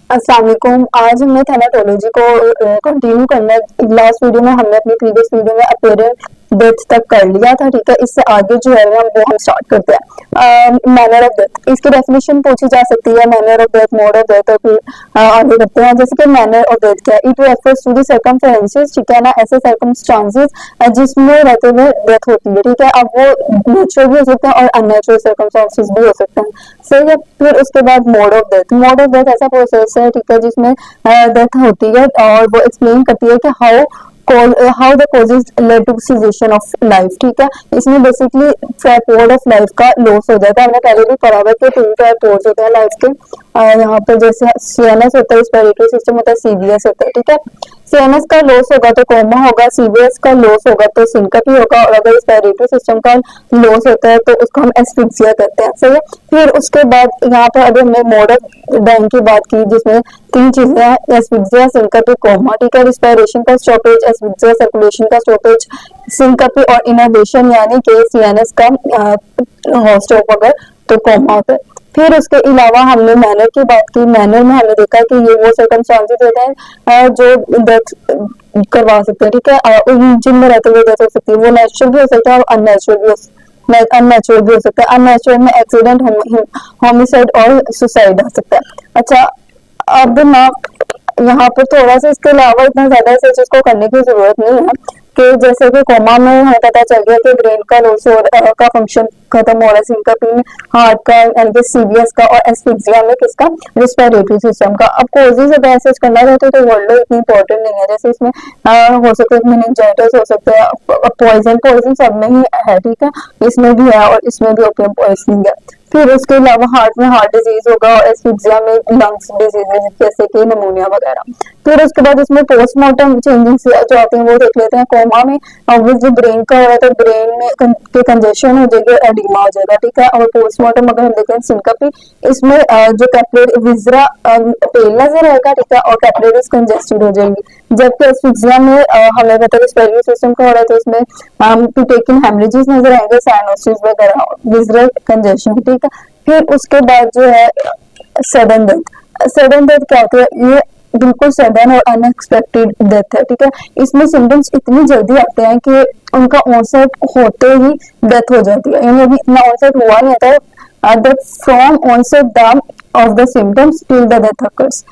अस्सलाम वालेकुम। आज हमने थैनाटोलॉजी को कंटिन्यू करना है। लास्ट वीडियो में हमने अपनी प्रीवियस वीडियो में अपीयरेंस डेथ तक कर लिया था, ठीक है। इससे आगे जो है हम स्टार्ट करते हैं। मैनर ऑफ डेथ, इसकी डेफिनेशन पूछी जा सकती है, manner of death, mode of death, और फिर आगे करते हैं। जैसे कि मैनर ऑफ डेथ क्या है, it refers to the circumstances, ठीक है ना, ऐसे सर्कमस्टांसेस जिसमें रहते हुए डेथ होती है, ठीक है। अब वो नेचुरल भी हो सकते हैं और अननेचुरल सर्कमस्टांसेस भी हो सकते हैं, सही है। फिर उसके बाद mode of death, mode of death ऐसा प्रोसेस है, ठीक है, जिसमें डेथ होती है और वो एक्सप्लेन करती है कि how the causes led to cessation of life, ठीक है। इसमें बेसिकली ट्राइपोड ऑफ लाइफ का लॉस हो जाता है। हमने पहले भी पढ़ा हुआ कि 3 ट्राइपोड्स होते हैं लाइफ के। यहाँ पर जैसे सीएनएस होता है, रेस्पिरेटरी सिस्टम होता है, सीबीएस होता है, ठीक है। सीएनएस का लॉस होगा तो कोमा होगा, सीबीएस का लॉस होगा तो सिंकपी होगा, और अगर रेस्पिरेटरी सिस्टम का लॉस होता है तो उसको हम एस्फिक्सिया करते हैं, सही है। फिर उसके बाद यहाँ पर अभी हमने मोड ऑफ डाइंग की बात की, जिसमें 3 चीजें हैं, एस्फिक्सिया, सिंकपी, कोमा, ठीक है। रिस्पिरेशन का स्टॉपेज, एस्फिक्सिया, सर्कुलेशन का स्टॉपेज, सिंकपी और इनहबिशन यानी कि सीएनएस का स्टॉप अगर तो कोमा होता है। फिर उसके अलावा हमने मैनर की बात की। मैनर में हमने देखा कि ये वो सर्कमस्टांसेस होते हैं जो डेथ करवा सकते हैं, ठीक है। जिनमें रहते हुए डेथ हो सकती है, वो नेचुरल भी हो सकता है और अननेचुरल भी हो सकता है। अननेचुरल में एक्सीडेंट, होमिसाइड और सुसाइड आ सकता है। अच्छा, अब ना यहाँ पर थोड़ा सा इसके अलावा इतना ज्यादा ऐसे चीज को करने की जरूरत नहीं है कि जैसे कि कोमा में हमें पता चल गया कि ब्रेन का लॉस का फंक्शन खत्म हो रहा है, सिंकपी में हार्ट का, यानी कि सीबीएस का, और एस्फिक्सिया में किसका, रिस्पिरेटरी सिस्टम का। अब कोजेज अगर ऐसे करना चाहते तो वर्ड इतनी इंपॉर्टेंट नहीं है। जैसे इसमें हो सकता है मेनिंजाइटिस हो सकता है, पॉइजन सब में ही है, ठीक है। इसमें भी है और इसमें भी ओपियम पॉइजनिंग है। फिर उसके अलावा हार्ट में हार्ट डिजीज होगा, और एस्फिक्सिया में लंग्स डिजीजेज जैसे कि निमोनिया वगैरह। फिर उसके बाद इसमें पोस्टमार्टम चेंजेस जो आते हैं वो देख लेते हैं। कोमा में ऑब्वियसली ब्रेन का हो रहा है तो ब्रेन में के कंजेशन हो जाएगी, एडिमा हो जाएगा, ठीक है। और पोस्टमार्टम अगर हम देखें सिंकपी, इसमें जो कैपिलरी विजरा पेल नजर आएगा, ठीक है, और कैपिलरीज कंजेस्टेड हो जाएंगी। जबकि एस्फिक्सिया में हमें पता है रेस्पिरेटरी सिस्टम का हो रहा है तो इसमें पिटेकिन हेमरेजेस नजर आएंगे, साइनोसिस वगैरह, विजरल कंजेशन, ठीक है। फिर उसके बाद जो है सडन डेथ। सडन डेथ क्या होती है, ये बिल्कुल सडन और अनएक्सपेक्टेड डेथ है, ठीक है। इसमें सिम्टम्स इतनी जल्दी आते हैं कि उनका ऑनसेट होते ही डेथ हो जाती है, यानी अभी इतना ऑनसेट हुआ नहीं होता है, from onset of the symptoms till the death occurs.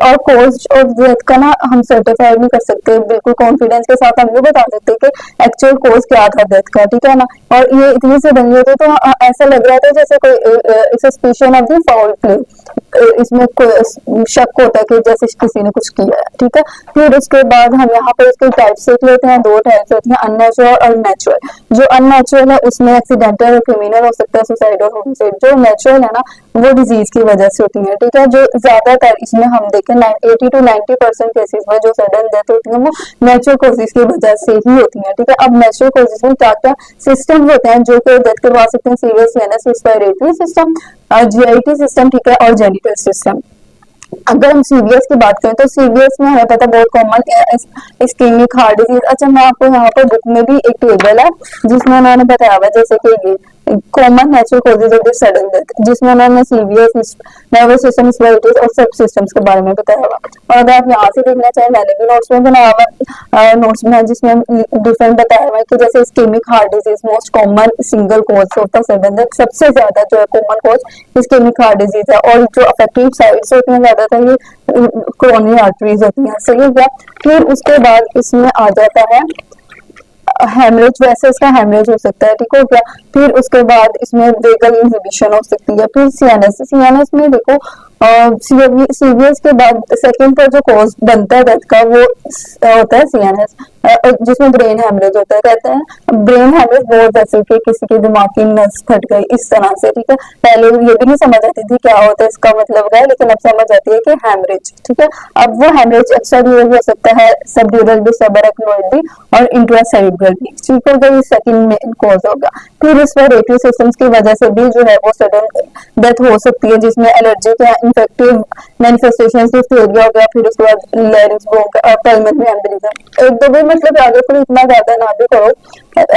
और कॉज ऑफ डेथ का ना हम सर्टिफाइड नहीं कर सकते बिल्कुल कॉन्फिडेंस के साथ, हम ये बता सकते कि एक्चुअल कॉज क्या था डेथ का, ठीक है ना। और ये इतनी से बनी होती तो ऐसा लग रहा था जैसे कोई suspicion of the foul play, इसमें कोई शक होता है कि जैसे किसी ने कुछ किया है, ठीक है। फिर उसके बाद हम यहाँ पर इसके टाइप्स देख लेते हैं। 2 टाइप्स होती हैं, अननेचुरल और नेचुरल। जो अननेचुरल है उसमें एक्सीडेंटल और क्रिमिनल हो सकता है, सुसाइड और होमिसाइड। जो नेचुरल है ना वो डिजीज की वजह से होती है, ठीक है। जो ज्यादातर इसमें हम देखें 80 to 90% केसेस में जो सडन डेथ होती है वो नेचुरल कॉजेज की वजह से ही होती है, ठीक है। अब नेचुरल कॉजेज में क्या क्या सिस्टम होते हैं जो कि डेथ करवा सकते हैं, serious CNS, respiratory system, JIT system, ठीक है, और जेनिटल सिस्टम। अगर हम सीबीएस की बात करें तो सीबीएस में हमें पता बहुत कॉमन इस्केमिक हार्ट डिजीज। अच्छा, मैं आपको यहाँ पर बुक में भी एक टेबल है जिसमें उन्होंने बताया हुआ जैसे कि ये common natural causes of the sudden death, जिसमें उन्होंने सीबीएस, नर्वस सिस्टम, रेस्पिरेटरी और सब सिस्टम्स के बारे में बताया हुआ। और अगर आप यहाँ से देखना चाहें, मैंने भी नोट्स में बनाया हुआ नोट्स में, जिसमें डिफरेंट बताया हुआ है कि जैसे ischemic heart disease most common single cause of the sudden death, सबसे ज्यादा जो है common cause ischemic heart disease है। और जो अफेक्टिव साइड्स होती हैं ज्यादातर ये कोरोनरी आर्टरीज होती हैं, सही है क्या। फिर उसके बाद इसमें आ जाता है हेमरेज, वैसे इसका हेमरेज हो सकता है, ठीक हो गया। फिर उसके बाद इसमें वेगल इनहिबिशन हो सकती है। फिर सीएनएस में देखो सीबीएस के बाद सेकंड पर जो कॉज बनता है डेथ का वो होता है सीएनएस, जिसमें ब्रेन हेमरेज होता है। कहते हैं ब्रेन हेमरेज बहुत जैसे कि किसी की दिमाग की नस फट गई, इस तरह से, ठीक है। पहले ये भी नहीं समझ आती थी क्या होता है इसका मतलब क्या है, लेकिन अब समझ आती है कि हेमरेज, ठीक है। अब वो हेमरेज एक्स्ट्राड्यूरल हो सकता है, सबड्यूरल भी, सबअरेक्नोइड भी, और इंट्रासेरेब्रल भी, ठीक हो गया। सेकंड मेन कॉज होगा। फिर रेस्पिरेटरी सिस्टम्स की वजह से भी जो है वो सडन डेथ हो सकती है, जिसमें एलर्जी के इन्फेक्टिव मैनिफेस्टेशन डिप्थीरिया हो गया, फिर उसके बाद लैरिंक्स पल्मोनरी एम्बोलिज्म। एक दो भी मतलब आगे फिर इतना ज्यादा ना भी करो,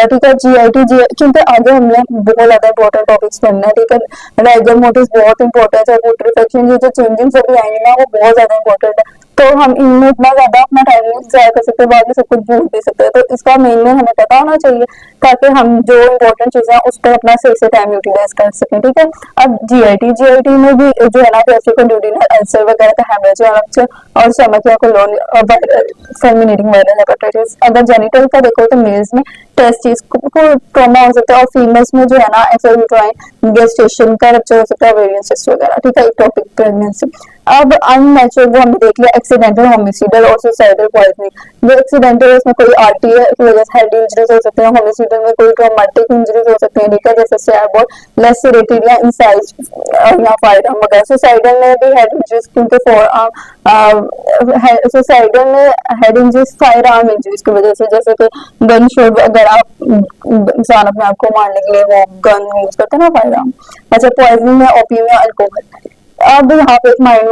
ठीक है। जीआईटी जी क्योंकि आगे हमने बहुत ज्यादा इंपॉर्टेंट टॉपिक्स पढ़ना है, ठीक है। राइजर मोटिव बहुत इंपॉर्टेंट है, न्यूट्रिफिकेशन, ये जो चेंजिंग अभी आएंगे ना वो बहुत ज्यादा इंपॉर्टेंट है। तो हम इनमें इतना ज्यादा अपना टाइम नहीं जाया कर सकते, बाद में सब कुछ भूल भी सकते हैं। तो इसका मेन में हमें पता होना चाहिए ताकि हम जो इम्पोर्टेंट चीजें उस पर अपना सही से टाइम यूटिलाइज कर सकें, ठीक है। अब जीआईटी में भी जो है ना गैस्ट्रिक अल्सर वगैरह का हैमरेज और स्टमक या कोलोन फर्मिनेटिंग वायरल हेपेटाइटिस। अगर जेनिटल का देखो तो मेल्स में टेस्टिस को ट्रॉमा हो सकता है, और फीमेल्स में जो है ना एक्सोयूट्राइन गेस्टेशन का रप्चर हो सकता है, ओवेरियन सिस्ट वगैरह, ठीक है। Topic pregnancy. अब अननेचुरल वो हमने देख लिया, एक्सीडेंटल होमिसाइडल और सुसाइडल पॉइजनिंग। जो एक्सीडेंटल है उसमें कोई आरटीआई की वजह से हेड इंजरीज हो सकते हैं, होमिसाइडल में कोई ट्रॉमेटिक इंजरीज हो सकते हैं, ठीक है, जैसे स्टैब और लेसेरेटेड या इंसाइज या फायरआर्म वगैरह। सुसाइडल में भी हेड इंजरीज क्योंकि सुसाइडल में हेड इंजरीज फायरआर्म इंजरीज की वजह से, जैसे कि गन शॉट अगर आप इंसान अपने आप को मारने के लिए वो गन यूज करते हैं ना, फायरआर्म। अच्छा, पॉइजनिंग में ओपियम या अल्कोहल। अब यहाँ पे एक माइंड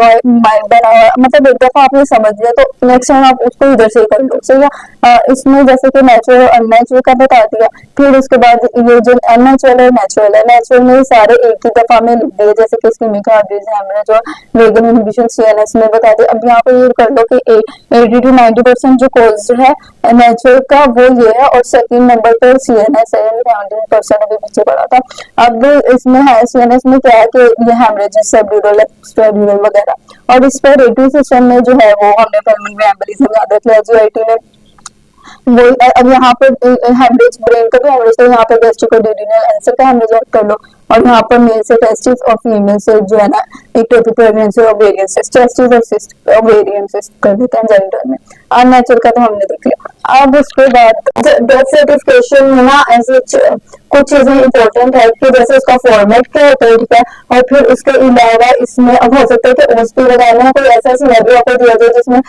बना हुआ है, मतलब एक दफा आपने समझ लिया तो नेक्स्ट टाइम आप उसको इधर से ही कर लो, सही है। इसमें जैसे कि नेचुरल और अननेचुरल का बता दिया, फिर उसके बाद ये जो अननेचुरल है नेचुरल है, नेचुरल में सारे एक ही दफा में लिख दिए, जैसे कि इस्केमिक हार्ट डिजीज, हेमरेज और वेगन इनहिबिशन सीएनएस में बता दिया। अब यहाँ पे ये कर लो कि 80 to 90% जो कॉज है नेचुरल का वो ये है, और सेकंड नंबर पर सीएनएस है, 70% अभी पीछे पड़ा था। अब इसमें है सीएनएस में क्या है कि ये हेमरेजेस सेब्यूरल वगैरह, और रेस्पिरेटरी सिस्टम में जो है वो हमने पल्मोनरी एम्बोलिज्म याद रख लिया। जीआईटी में वो अब यहाँ पे हेमरेज, ब्रेन का भी हेमरेज है, यहाँ पे गैस्ट्रिक और ड्यूडेनल अल्सर का हेमरेज कर लो, और यहाँ पर मेल से टेस्टिस और फीमेल से जो है ना एक्टोपिक प्रेगनेंसी और ओवेरियन सिस्ट, टेस्टिस और सिस्ट ओवेरियन सिस्ट कर देते हैं जेनिटल में। अननेचुरल का तो हमने देख लिया। अब उसके बाद डेथ सर्टिफिकेशन में ना ऐसे कुछ चीजें इंपॉर्टेंट है कि जैसे उसका फॉर्मेट क्या होता है, ठीक है, और फिर उसके अलावा इसमें अब हो सकता है कि ओएसपी वगैरह में कोई ऐसा सिनेरियो आपको दिया जाए जिसमें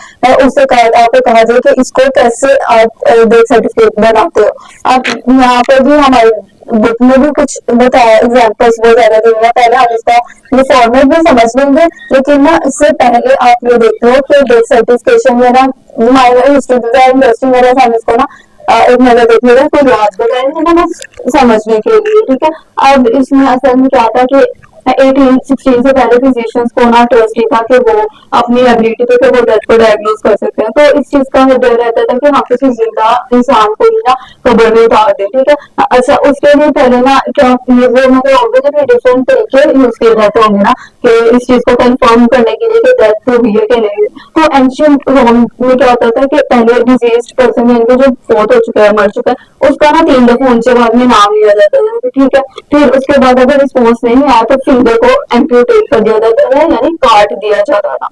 उससे आपको कहा जाए कि इसको कैसे आप डेथ सर्टिफिकेट बनाते हो। अब यहाँ पर भी हमारे बुक में भी कुछ बताया, एग्जाम्पल्स बहुत ज्यादा दूंगा, पहले हम इसका ये फॉर्मेट भी समझ लेंगे, लेकिन ना इससे पहले आप ये देखते हो कि डेथ सर्टिफिकेशन में ना माइनर हिस्ट्री इंडस्ट्री में हम इसको ना एक नजर देखिएगा, कोई याद बताएंगे ना समझने के लिए, ठीक है। अब इसमें असल में क्या था कि 1816 से पहले फिजिशियंस को ना ट्रस्ट था कि वो अपनी एबिलिटी पे वो डेथ को डायग्नोज कर सकते हैं, तो इस चीज का डर रहता था कि हाँ किसी जिंदा इंसान को ही ना कब्र में उतार दे, ठीक है। अच्छा, उसके लिए पहले ना क्या वो मतलब ऑब्वियसली डिफरेंट तरीके यूज किए जाते होंगे ना कि इस चीज को कंफर्म करने के लिए कि डेथ हुई है कि नहीं। तो एंशियंट रोम में क्या होता था कि पहले डिजीज पर्सन इनको जो फोर्थ हो चुका है, मर चुका है, उसका ना 3 दफा ऊंचे बाद में नाम लिया जाता है, ठीक है। फिर उसके बाद अगर रिस्पॉन्स नहीं आया तो फिंगर को एम्प्यूटेट कर दिया जाता है, यानी काट दिया जाता था।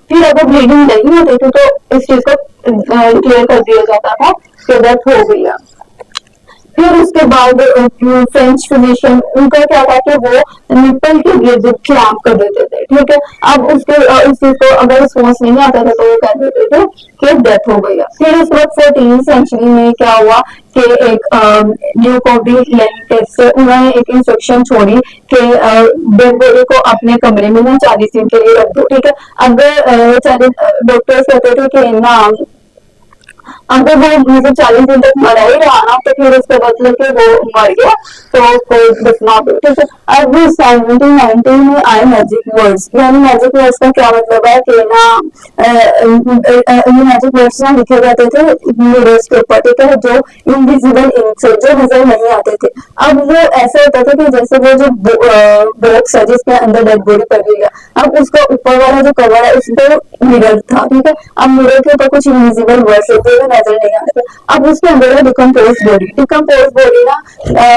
फिर अगर ब्लीडिंग नहीं होती थी तो इस चीज को क्लियर कर दिया जाता था कि डेथ हो गई है। फिर उसके बाद फ्रेंच फिजिशियन उनका क्या था कि वो निपल के लिए क्लैम्प कर देते थे, ठीक है। अब उसके इस चीज को अगर रिस्पॉन्स नहीं आता था तो वो कह देते थे कि डेथ हो गई है। फिर उस वक्त 14th सेंचुरी में क्या हुआ कि एक ड्यूक ऑफ दी लैंकेस्टर से उन्होंने एक इंस्ट्रक्शन छोड़ी कि डेड बॉडी को अपने कमरे में ना 40 दिन के लिए रख दो, ठीक है। अगर डॉक्टर्स कहते थे कि ना अगर वो मतलब 40 दिन तक मरा ही रहा ना तो फिर उसका मतलब कि वो मर गया तो उसको दफना दो, ठीक है। अब 1790 में आए मैजिक वर्ड्स, यानी मैजिक वर्ड्स का क्या मतलब है कि ना ये मैजिक वर्ड्स ना लिखे जाते थे मिरर्स के ऊपर, ठीक है, जो इनविजिबल इंक से जो नजर नहीं आते थे। अब वो ऐसा होता था कि जैसे वो जो बॉक्स है जिसके अंदर डेड बॉडी पड़ी है, अब उसका ऊपर वाला जो कवर है उस पर मिरर था, ठीक है। अब मिरर के ऊपर कुछ इनविजिबल वर्ड्स होते हैं नजर नहीं आते। अब उसके अंदर है डिकम्पोज बॉडी ना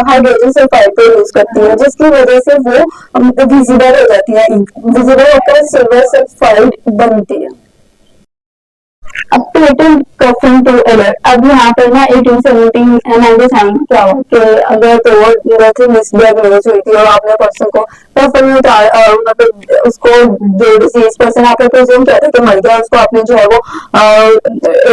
हाइड्रोजन सल्फाइड को यूज करती है, जिसकी वजह से वो विजिबल हो जाती है, विजिबल होकर सिल्वर सल्फाइड बनती है। अब पेटेंट कफन टू अलर्ट, अब यहाँ पर ना 1897 क्या हुआ कि अगर तो मिसडायग्नोज हुई थी और आपने पर्सन को कफन में मतलब उसको जो डिसीज पर्सन आपने प्रेज्यूम किया था कि मर गया, उसको आपने जो है वो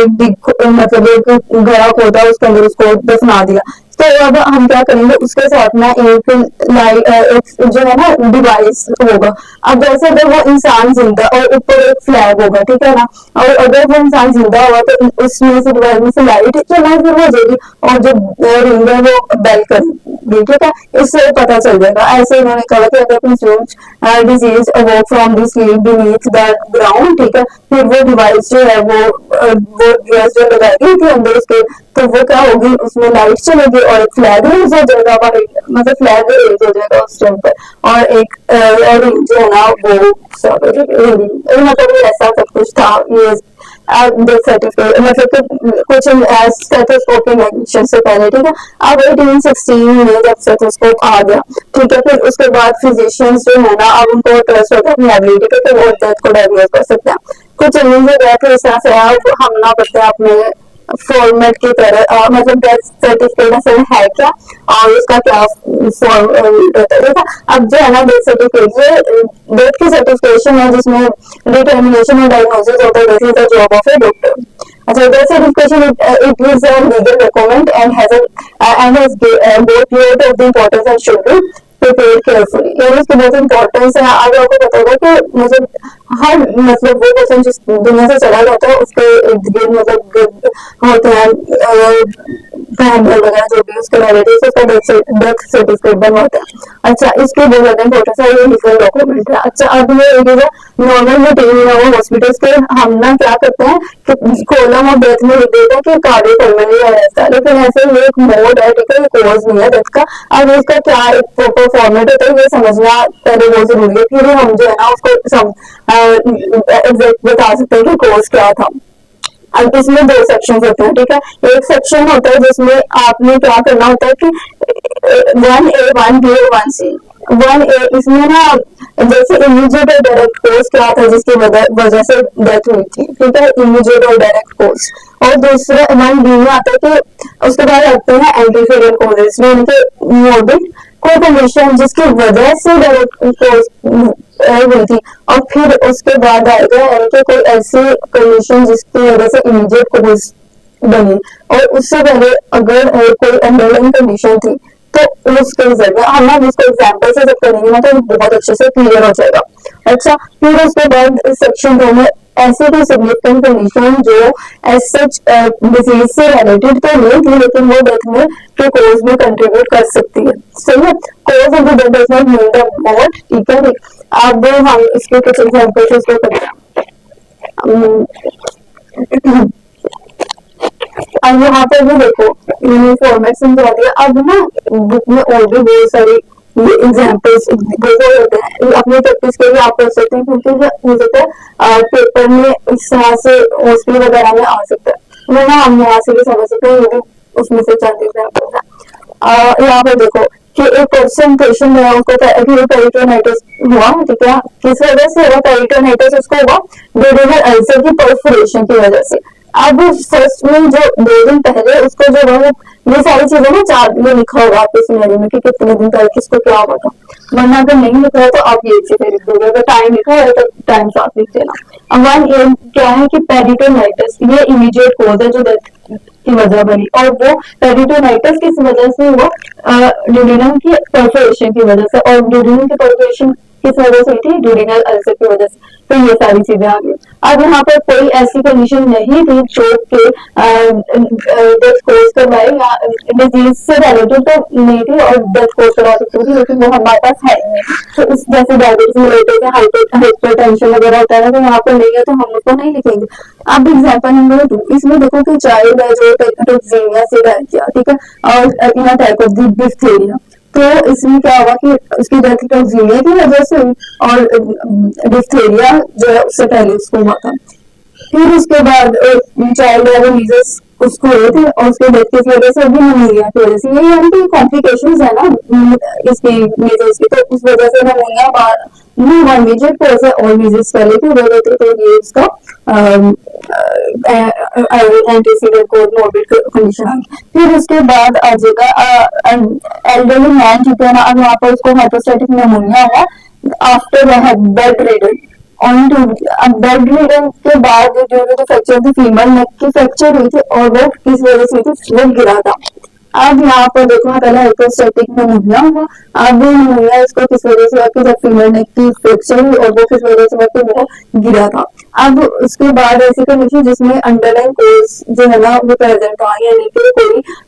एक मतलब एक गहरा खोदा उसके अंदर उसको दफना दिया। तो अब हम क्या करेंगे, उसके साथ ना एक एक जो है ना डिवाइस होगा। अब जैसे अगर वो इंसान जिंदा और ऊपर एक फ्लैग होगा, ठीक है ना, और अगर वो इंसान जिंदा हुआ तो उसमें से डिवाइस में से लाइट चला फिर हो जाएगी, और जो रिंग है वो बेल करेगी, ठीक है, इससे पता चल जाएगा। ऐसे उन्होंने कहा कि अगर कोई disease awoke from the sleep beneath the ground, ठीक है, फिर वो डिवाइस जो है वो डिवाइस जो लगाई गई थी अंदर उसके, तो वो क्या होगी, उसमें लाइट चलेगी और एक फ्लैग रेज हो जाएगा, मतलब फ्लैग रेज हो जाएगा उस टाइम पर, और एक और जो है ना वो मतलब ऐसा सब कुछ था ये डेथ सर्टिफिकेट, मतलब कि कुछ स्टेथोस्कोप के इन्वेंशन से पहले, ठीक है। अब 1816 में जब स्टेथोस्कोप आ गया, ठीक है, फिर उसके बाद फिजिशियंस जो है ना, अब उनको ट्रस्ट होता है अपनी एबिलिटी पे, तो वो डेथ को डायग्नोज कर सकते हैं। कुछ चैलेंज हो गया तो इस तरह से हम ना करते हैं अपने फॉर्मेट की तरह, मतलब डेथ सर्टिफिकेट असल है क्या और उसका क्या फॉर्म होता है। अब जो है ना डेथ सर्टिफिकेट, ये डेथ की सर्टिफिकेशन है जिसमें डिटर्मिनेशन और डायग्नोसिस होता है, this is the job of a doctor. अच्छा, death certification it is a legal document and has both load of the importance and should be prepared carefully. यानी इसकी बहुत इंपॉर्टेंस है। आज आपको पता होगा कि मतलब हर मतलब वो पर्सन जिस दुनिया से चला जाता है उसके इर्द गिर्द मतलब होते हैं फैमिली वगैरह जो भी उसके रिलेटिव, उसका डेथ सर्टिफिकेट बनवाते हैं। अच्छा, इसके बहुत ज्यादा इंपॉर्टेंस है, ये लीगल डॉक्यूमेंट है। अच्छा, अब ये नॉर्मल रूटीन है वो हॉस्पिटल्स के, हम ना क्या करते हैं कि कॉलम ऑफ डेथ में लिख देते हैं कि कार्डियोपल्मोनरी अरेस्ट है, लेकिन ऐसे ये एक मोड है, ठीक है, कॉज नहीं है डेथ का। अब इसका क्या एक प्रॉपर फॉर्मेट होता है ये समझना पहले बहुत जरूरी है, फिर हम जो है ना उसको एग्जैक्ट बता सकते हैं कि कॉज क्या था। अब इसमें दो सेक्शन होते हैं, ठीक है। एक सेक्शन होता है जिसमें आपने क्या करना होता है कि 1A 1B और 1C। 1A इसमें ना जैसे इमीडिएट और डायरेक्ट कोर्स क्या था जिसकी वजह से डेथ हुई थी, ठीक है, इमीडिएट और डायरेक्ट कोर्स। और दूसरा 1B में आता है कि उसके बाद आते हैं एंटीफेरियल कोजेस में उनके मोर्बिड कोई कंडीशन जिसकी वजह से डायरेक्ट कोर्स हुई थी, और फिर उसके बाद आएगा यानी कोई ऐसी कंडीशन जिसकी वजह से इमीडिएट कोर्स बनी, और उससे पहले अगर कोई अंडरलाइन कंडीशन थी तो उसके रिजल्ट में हम ना इसको एग्जाम्पल से जब करेंगे ना तो बहुत अच्छे से क्लियर हो जाएगा। अच्छा, फिर उसके बाद सेक्शन 2 में ऐसे कोई सिग्निफिकेंट कंडीशन जो एज सच डिजीज से रिलेटेड तो नहीं थी लेकिन वो डेथ में के कोज में कंट्रीब्यूट कर सकती है, सही है। Cause of the death does not mean the मौत, ठीक है। अब हम इसके कुछ एग्जांपल से इसको करते हैं। अब यहाँ पर भी देखो मैंने फॉर्मेट समझा दिया। अब ना बुक में और भी बहुत सारी एग्जाम्पल्स होते हैं, अपनी प्रैक्टिस के लिए आप कर सकते हैं, क्योंकि हो सकता है पेपर में इस तरह से ओएसपी वगैरह में आ सकता है, वरना हम यहाँ से भी समझ सकते हैं, ये भी उसमें से चंद एग्जाम्पल्स है। यहाँ पर देखो कि एक पर्सन पेशेंट है, उसको पेरिटोनाइटिस हुआ, ठीक है, किस वजह से हुआ पेरिटोनाइटिस, उसको हुआ ड्यूडेनल अल्सर की परफोरेशन की वजह से। अब फर्स्ट में जो 2 दिन पहले उसको जो है ये सारी चीजें ना चार्ट में लिखा होगा आपके सिनेरियो में कि कितने दिन पहले किसको क्या हुआ था, वरना अगर नहीं लिखा है तो आप ये चीजें लिख दोगे, अगर टाइम लिखा है तो टाइम साथ लिख देना। अब 1 क्या है कि पेरिटोनाइटिस ये इमीडिएट कोज है जो डेथ की वजह बनी, और वो पेरिटोनाइटिस किस वजह से हुआ, ड्यूडेनम की परफोरेशन की वजह से, और ड्यूडेनम की परफोरेशन किस वजह से थी, ड्यूडेनल अल्सर की वजह से। तो ये सारी चीजें आ गई। अब यहाँ पर कोई ऐसी कंडीशन नहीं थी जो कि डेथ कोज करवाए या डिजीज से रिलेटेड तो नहीं थी और डेथ कोज करवा सकती थी, लेकिन वो हमारे पास है नहीं। तो इस जैसे डायबिटीज रिलेटेड हाइपरटेंशन वगैरह होता है ना, तो यहाँ पर नहीं है तो हम उसको नहीं लिखेंगे। अब एग्जाम्पल नंबर 2, इसमें देखो कि चाइल्ड है जो टॉक्सिमिया से डाय किया, ठीक है, और in attack of the diphtheria, तो इसमें क्या हुआ कि उसकी डेथ टॉक्सिमिया की वजह से हुई और डिप्थीरिया जो है उससे पहले उसको हुआ था। फिर उसके बाद चाइल्ड डायबिटीज उसको हुए थे और उसके डेथ की वजह से भी निमोनिया की वजह से, ये यानी कि कॉम्प्लिकेशंस है ना इसकी मेजर्स की, तो उस वजह से निमोनिया वन मेजर कोज है और मेजर्स पहले की वजह होती है, तो ये उसका एंटीसीडेंट कोड मोर्बिड कंडीशन आ गई। फिर उसके बाद आ जाएगा एल्डरली मैन, ठीक है ना, अब यहाँ पर उसको हाइपोस्टैटिक निमोनिया हुआ आफ्टर बेड रिडन अब बेड रिडन के बाद जो फ्रैक्चर थी फीमर नेक की फ्रैक्चर हुई थी, और वो किस वजह से हुई थी, वो गिरा था, अब यहाँ पर देखो पहले हाइपोस्टैटिक निमोनिया हुआ। अब वो निमोनिया इसको किस वजह से हुआ कि जब फीमेल नेक की फ्रैक्चर हुई और वो किस वजह से हुआ कि वो गिरा था। अब उसके बाद ऐसी कंडीशन जिसमें अंडरलाइन कोज जो है ना वो प्रेजेंट हुआ, यानी कि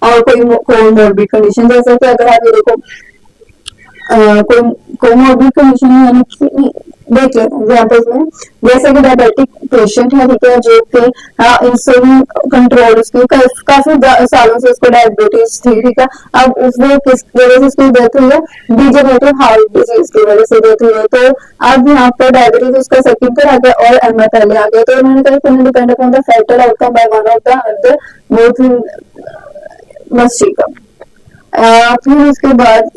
कोई कोमोर्बिड कंडीशन, जैसे कि अगर आप ये देखो कोमोर्बिड कंडीशन यानी कि देख लेते हैं एग्जाम्पल्स में, जैसे कि डायबिटिक पेशेंट है, ठीक है, जो कि इंसुलिन कंट्रोल उसकी काफी सालों से उसको डायबिटीज थी, ठीक है। अब उसने किस वजह से उसकी डेथ हुई है, डिजेनरेटिव हार्ट डिजीज की वजह से डेथ हुई है। तो अब यहाँ पर डायबिटीज उसका सेकंड पर आ गया और एमआई पहले आ गया। तो उन्होंने कहा depend upon the factor outcome by one of the other both बस, ठीक है। फिर उसके बाद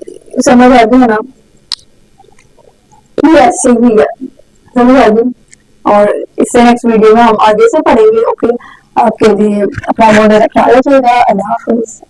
समझ आ गया ना, ऐसे ही है, समझ आ गई। और इससे नेक्स्ट वीडियो में हम आगे से पढ़ेंगे। ओके, आपके लिए अपना बहुत ख्याल रखिएगा। अल्लाह हाफिज।